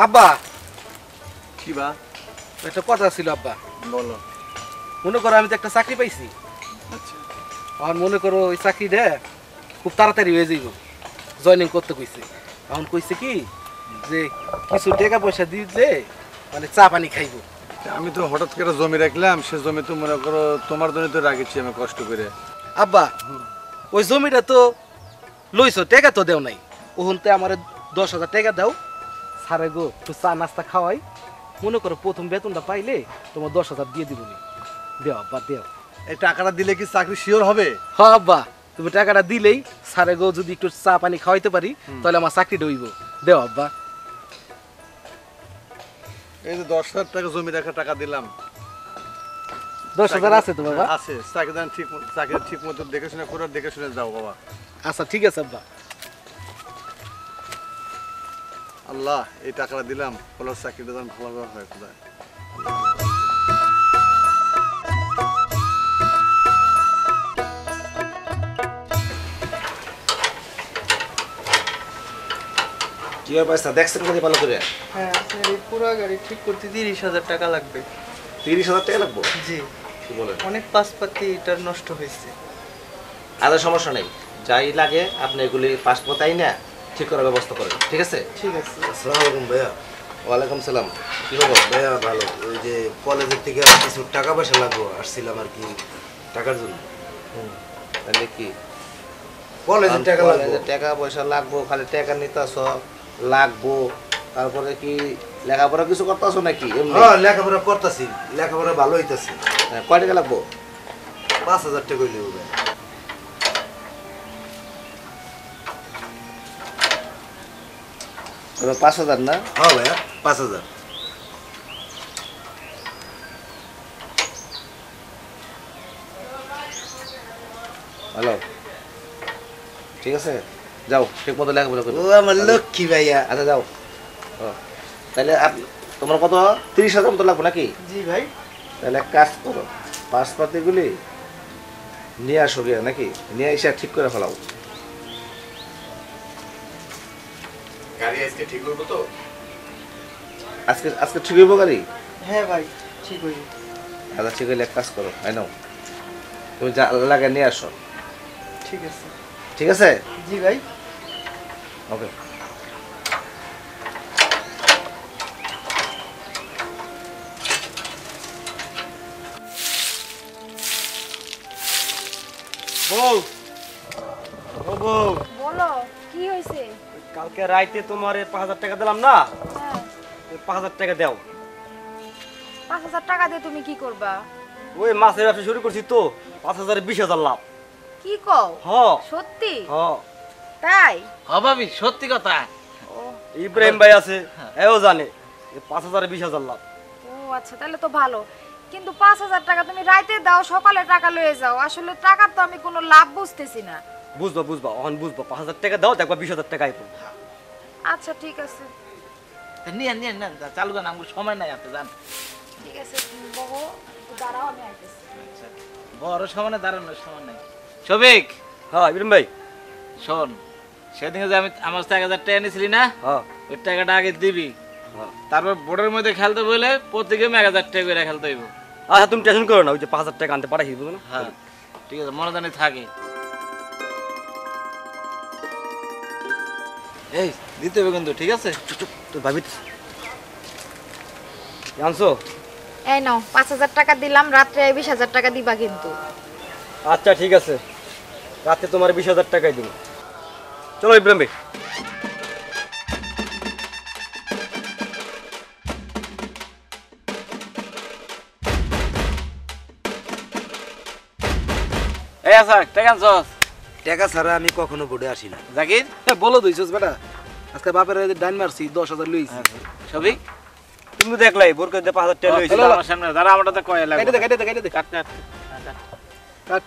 আব্বা কি বা? একটা কথা ছিল আব্বা। বলো। মনে করো আমি তো একটা চাকরি পাইছি। আচ্ছা। আর মনে করো ওই চাকরিটা খুব তাড়াতাড়ি হয়ে যাইব, জয়েনিং করতে কইছে। এখন কইছে কি যে কিছু টাকা পয়সা দিলে মানে চা পানি খাইব। আমি তো হঠাৎ করে জমি রাখলাম, সে জমি তো মনে করো তোমার জন্য তো রাখেছি আমি কষ্ট করে। আব্বা ওই জমিটা তো লইছো, টাকা তো দেও নাই। ওহনতে আমার 10,000 টাকা দাও, সারে গো একটু চা নাস্তা খাওয়াই। মনে করো প্রথম বেতনটা পাইলে তোমার 10,000 দিয়ে দিব। দেও আব্বা দেও। এই টাকাটা দিলে কি চাকরি শিওর হবে? হ্যাঁ আব্বা, তুমি টাকাটা দিলেই সারে গো যদি একটু চা পানি খাওয়াইতে পারি তাহলে আমার চাকরিটা হইব। দেও আব্বা। এই যে 10,000 টাকা জমি রাখার টাকা দিলাম। 10,000 আছে তো বাবা? আছে। চাকরি ঠিক মতো দেখে শুনে করে দেখে শুনে যাও বাবা। আচ্ছা ঠিক আছে আব্বা। আল্লাহ এই টাকাটা দিলাম, বলো চাকরিটা যেন ভালোভাবে হয় খোদা। কি আর পয়সা দেখছেন কোথায় ভালো করে? হ্যাঁ আপনার এই পুরো গাড়ি ঠিক করতে 30,000 টাকা লাগবে। 30,000 টাকা লাগবে? জি, কি বলেন? অনেক পাসপাতি এটার নষ্ট হয়েছে। আলাদা সমস্যা নেই, যাই লাগে আপনি এগুলি পাসপোর্ট আই না ঠিক করার ব্যবস্থা করেন, ঠিক আছে? ঠিক আছে। আসসালামু আলাইকুম ভাইয়া। ওয়ালাইকুম সালাম। কি খবর? ভাইয়া ভালো। ওই যে কলেজের থেকে কিছু টাকা পয়সা লাগবো, আসছিলাম আর কি টাকার জন্য। তাহলে কি কলেজের টাকা লাগবে। কলেজে টাকা পয়সা লাগবো? খালি টাকা নিতেছ লাগবো, তারপরে কি লেখাপড়া কিছু করতেছ নাকি? হ্যাঁ লেখাপড়া করতেছি, লেখাপড়া ভালো হইতাছে। কয় টাকা লাগবো? 5,000 টাকা হইলে হবে। 5,000 না? হ্যাঁ ভাইয়া 5,000। হ্যালো, ঠিক আছে, যাও ঠিক মতো লেখাপড়া করো। ও আমার লক্ষ্মী ভাইয়া। আচ্ছা যাও। তাহলে তোমার কত 30,000 মতো লাগবে নাকি? জি ভাই। তাহলে এক কাজ করো, পাসপাতিগুলি নিয়ে আসো গিয়ে নাকি, নিয়ে এসে ঠিক করে ফেলাও। গাড়ি আজকে ঠিক করবো তো? আজকে আজকে ঠিক হইব গাড়ি? হ্যাঁ ভাই ঠিক হয়ে যাবে। আচ্ছা ঠিক হইলে এক কাজ করো, আই নাও তুমি যা লাগে নিয়ে আসো, ঠিক আছে। ঠিক আছে? জি ভাই। ওকে। বউ, ও বউ, বলো কি হয়েছে? কালকে রাইতে তোমার 5,000 টাকা দিলাম না, হ্যাঁ, 5,000 টাকা দাও। 5,000 টাকা দিয়ে তুমি কি করবা? ওই মাছের ব্যবসা শুরু করছি তো, 5,000 20,000 লাভ। কি কও? হ সত্যি? হ। তাই? ভাবি সত্যি কথা। ও ইব্রাহিম ভাই আছে, এও জানে 5,000 20,000 লাভ। ও আচ্ছা, তাহলে তো ভালো। কিন্তু 5,000 টাকা তুমি রাইতে দাও, সকালে টাকা লয়ে যাও। আসলে টাকার তো আমি কোনো লাভ বুঝতেছি না। বুঝবা বুঝবা, অহন বুঝবা। 5,000 টাকা দাও, দেখবা 20,000 টাকা আইবো। আচ্ছা ঠিক আছে। নিয়ে নিয়ে নেন, চালু করেন, আমার সময় নাই, আপনি যান। ঠিক আছে বহো, একটু দাঁড়াও, আমি আইতেছি। বড় সময় দাঁড়ানোর সময় নাই। শফিক, হ্যাঁ ইব্রাহিম ভাই। শোন, সেদিন যে আমি আমার 1,000 টাকা নিয়েছিলি না, হ্যাঁ ওই টাকাটা আগে দিবি। হ্যাঁ। তারপর বোর্ডের মধ্যে খেলতে বলে প্রত্যেকে 1,000 টাকা করে খেলতে হইব। আচ্ছা তুমি টেনশন করো না, ওই যে 5,000 টাকা আনতে পাঠাই দিব না। হ্যাঁ ঠিক আছে, মনে জানি থাকে। এই দিতে হবে কিন্তু, ঠিক আছে? চুপ চুপ, তুই ভাবি আনছো? এই নাও 5,000 টাকা দিলাম, রাত্রে 20,000 টাকা দিবা কিন্তু। আচ্ছা ঠিক আছে, রাতে তোমার 20,000 টাকাই দিব। চলো ইব্রাহিম ভাই। এই আচ্ছা, টাকা আনছস? টাকা ছাড়া আমি কখনো বোর্ডে আসি না। জাকির, বলো দিছস বেটা, আজকে বাপের ডাইন মারছি, 10,000 লইছি। শফিক, তুমি দেখলাই বোরকা দিয়ে 5,000 টাকা লইছিল। আমার সামনে দাঁড়া, আমারটা তো কয় লাগবে। কেটে দে। কাট। কাট।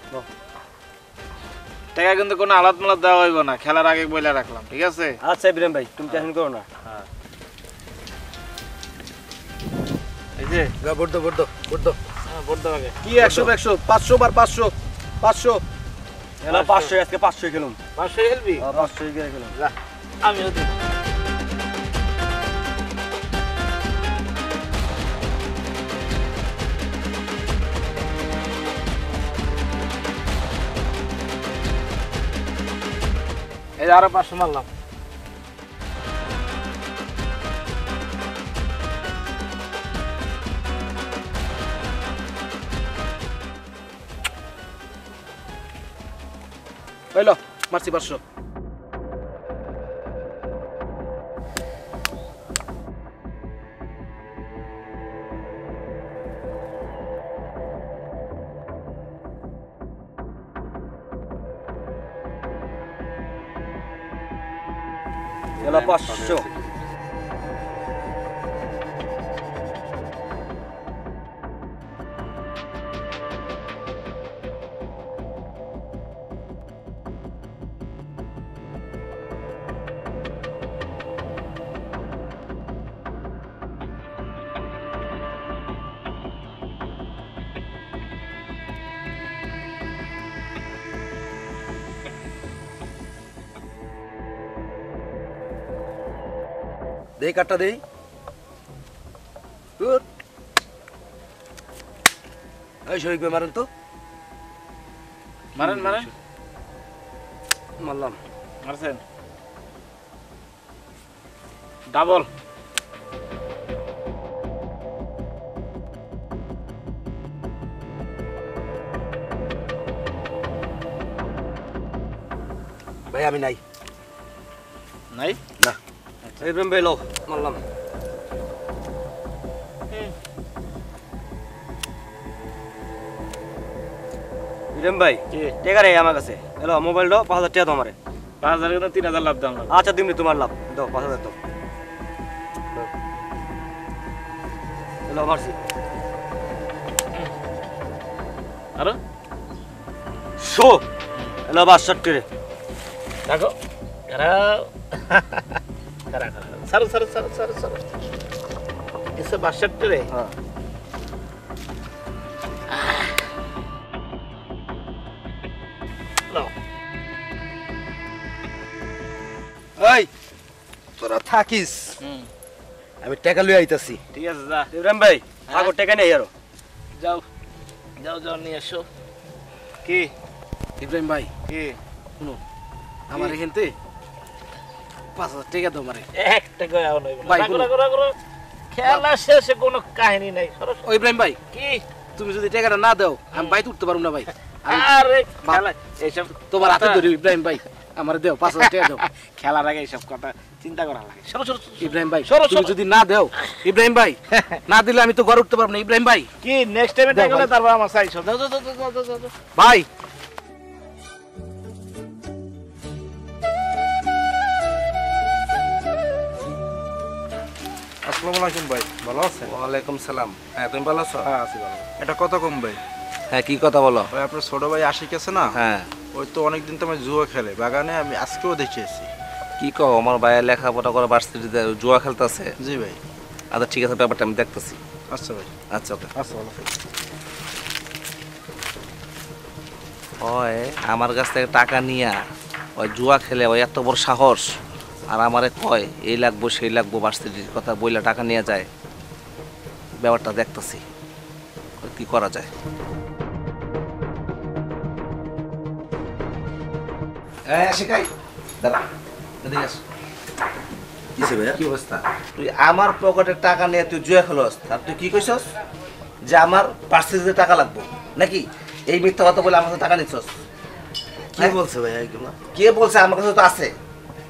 টাকা কিন্তু কোনো আলাদ মালাদ দেওয়া হইব না, খেলার আগে বইলা রাখলাম, ঠিক আছে? আচ্ছা ইব্রাহিম ভাই, তুমি টেনশন করো না। এই যে বোর্ড দাও। ভোট দাও আগে। কি 100 100 500 বার 500 500 এলা 500 আজকে 500 খেলুম। 500 খেলবি? 500 খেলুম। আমিও দিই। এই যে আরো 500 মারলাম। হইলো মারছি 500। এলা 500। দেই কাটটা দেই। গুড। এই শরীফ ভাই মারেন তো। মারেন মারেন। মারলাম। মারছেন। ডাবল। ভাই আমি নাই। নাই না। ইব্রাহিম ভাই লো মারলাম। ইব্রাহিম ভাই টাকা রে আমার কাছে। এলো মোবাইল দাও 5000 টাকা দাও আমারে। 5000 কিন্তু 3000 লাভ দাম। আচ্ছা দিমনি তোমার লাভ দাও 5000 দাও। এলো মারছি। আরো শো এলো 62 রে। দেখো এরা কারা কারা সারো সারো সারো সারো সারো এসে 62 রে। হ্যাঁ নাও এই তোরা থাকিস, আমি টাকা লই আইতাছি। ঠিক আছে যা। ইব্রাহিম ভাই আগো টাকা নেই আরো। যাও যাও যাও নিয়ে এসো। কি ইব্রাহিম ভাই কি শুনো আমার এখানতে 5000 টাকা দাও মারে। 1 টাকা আও নাই ভাই করো খেলা শেষে কোনো কাহিনী নাই। ও ইব্রাহিম ভাই কি তুমি যদি টাকাটা না দাও আমি বাইতে উঠতে পারবো না ভাই। আরে খেলা এইসব তোমার হাতে ধরি ইব্রাহিম ভাই আমার দেও 5000 টাকা দাও। খেলার আগে এইসব কথা চিন্তা করা লাগে। সরো সরো ইব্রাহিম ভাই সরো, তুমি সরো। যদি না দাও ইব্রাহিম ভাই না দিলে আমি তো ঘরে উঠতে পারবো না। ইব্রাহিম ভাই কি নেক্সট টাইমে দাও টাকা ভাই। তারপর আমার চাইছো। দাও দাও দাও দাও দাও দাও। ভাই আসসালামু আলাইকুম ভাই, ভালো আছেন? ওয়ালাইকুম সালাম। হ্যাঁ তুমি ভালো আছো? হ্যাঁ আছি ভালো। এটা কথা কম ভাই। হ্যাঁ কি কথা বলো? ভাই আপনার ছোট ভাই আশিক আছে না? হ্যাঁ ওই তো অনেকদিন তো আমি জুয়া খেলে বাগানে, আমি আজকেও দেখেছি। কি কও, আমার ভাইয়ের লেখাপড়া করে ভার্সিটিতে জুয়া খেলতেছে? জি ভাই। আচ্ছা ঠিক আছে, ব্যাপারটা আমি দেখতেছি। আচ্ছা ভাই। আচ্ছা ওকে। আচ্ছা ভালো থাকবেন। ওই আমার কাছ থেকে টাকা নিয়া ওই জুয়া খেলে ওই এত বড় সাহস, আর আমারে কয় এই লাগবো সেই লাগবো, ভার্সিটির কথা বইলা টাকা নিয়ে যায়। ব্যাপারটা দেখতেছি কি করা যায়। শিখাই দাঁড়া, এদিকে আস। কিসে ভাইয়া? কি অবস্থা? তুই আমার পকেটের টাকা নিয়ে তুই জুয়া খেলস, আর তুই কি কইছস যে আমার ভার্সিটিতে টাকা লাগবো নাকি? এই মিথ্যা কথা বলে আমার কাছে টাকা নিচ্ছস। কে বলছে ভাইয়া এগুলো? কে বলছে? আমার কাছে তো আছে।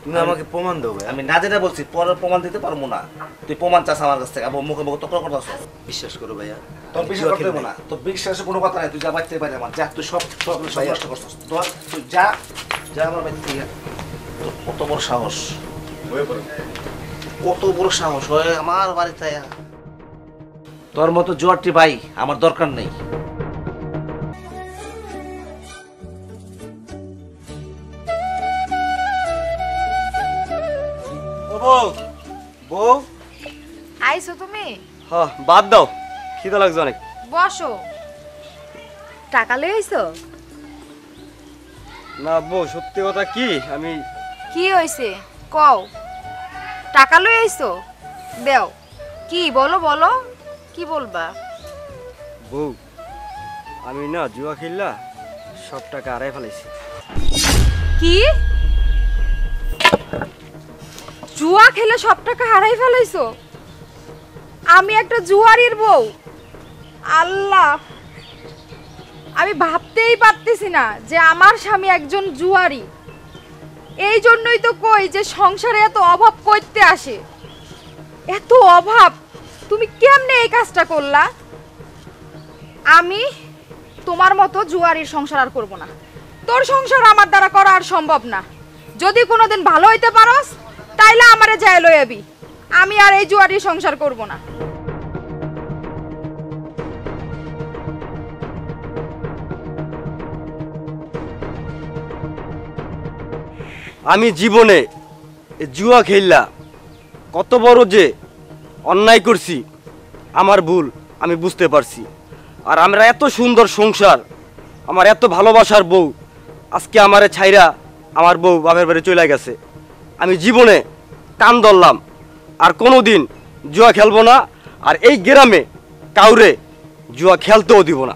তুমি আমাকে প্রমাণ দাও ভাইয়া। আমি না জেনে বলছি, পরে প্রমাণ দিতে পারবো না। তুই প্রমাণ চাস আমার কাছ থেকে, আবার মুখে মুখে তর্ক করতেছ। বিশ্বাস করো ভাইয়া। তোর বিশ্বাস করতে দেবো না, তোর বিশ্বাসের কোনো কথা নাই। তুই যা বাঁচতে পারে আমার, যা তুই সব সব সব নষ্ট করছিস। তুই যা যা আমার বাড়ি থেকে। তোর কত বড় সাহস, কত বড় সাহস হয় আমার বাড়িতে আয়া। তোর মতো জোয়ারটি ভাই আমার দরকার নেই। বউ বউ। আইছো তুমি? হ্যাঁ বাদ দাও, খিদা লাগছে অনেক। বসো। টাকা লই আইছো? না বউ সত্যি কথা কি, আমি কি হইছে কও? টাকা লই আইছো? দেও। কি বলো বলো, কি বলবা? বউ আমি না জুয়া খেললা সব টাকা হারাই ফেলাইছি। কি জুয়া খেলে সব টাকা হারাই ফেলাইছো? আমি একটা জুয়ারির বউ? আল্লাহ, আমি ভাবতেই পারতেছি না যে আমার স্বামী একজন জুয়ারি। এই জন্যই তো কই যে সংসারে এত অভাব করতে আসে। এত অভাব, তুমি কেমনে এই কাজটা করলা? আমি তোমার মতো জুয়ারির সংসার আর করব না। তোর সংসার আমার দ্বারা করা আর সম্ভব না। যদি কোনোদিন ভালো হইতে পারস তাইলে আমারে যায় লই আবি। আমি আর এই জুয়ারির সংসার করব না। আমি জীবনে জুয়া খেললা কত বড় যে অন্যায় করছি, আমার ভুল আমি বুঝতে পারছি। আর আমরা এত সুন্দর সংসার, আমার এত ভালোবাসার বউ, আজকে আমারে ছাইরা আমার বউ বাপের বাড়ি চলে গেছে। আমি জীবনে কান ধরলাম আর কোনোদিন জুয়া খেলবো না, আর এই গ্রামে কাউরে জুয়া খেলতেও দিব না।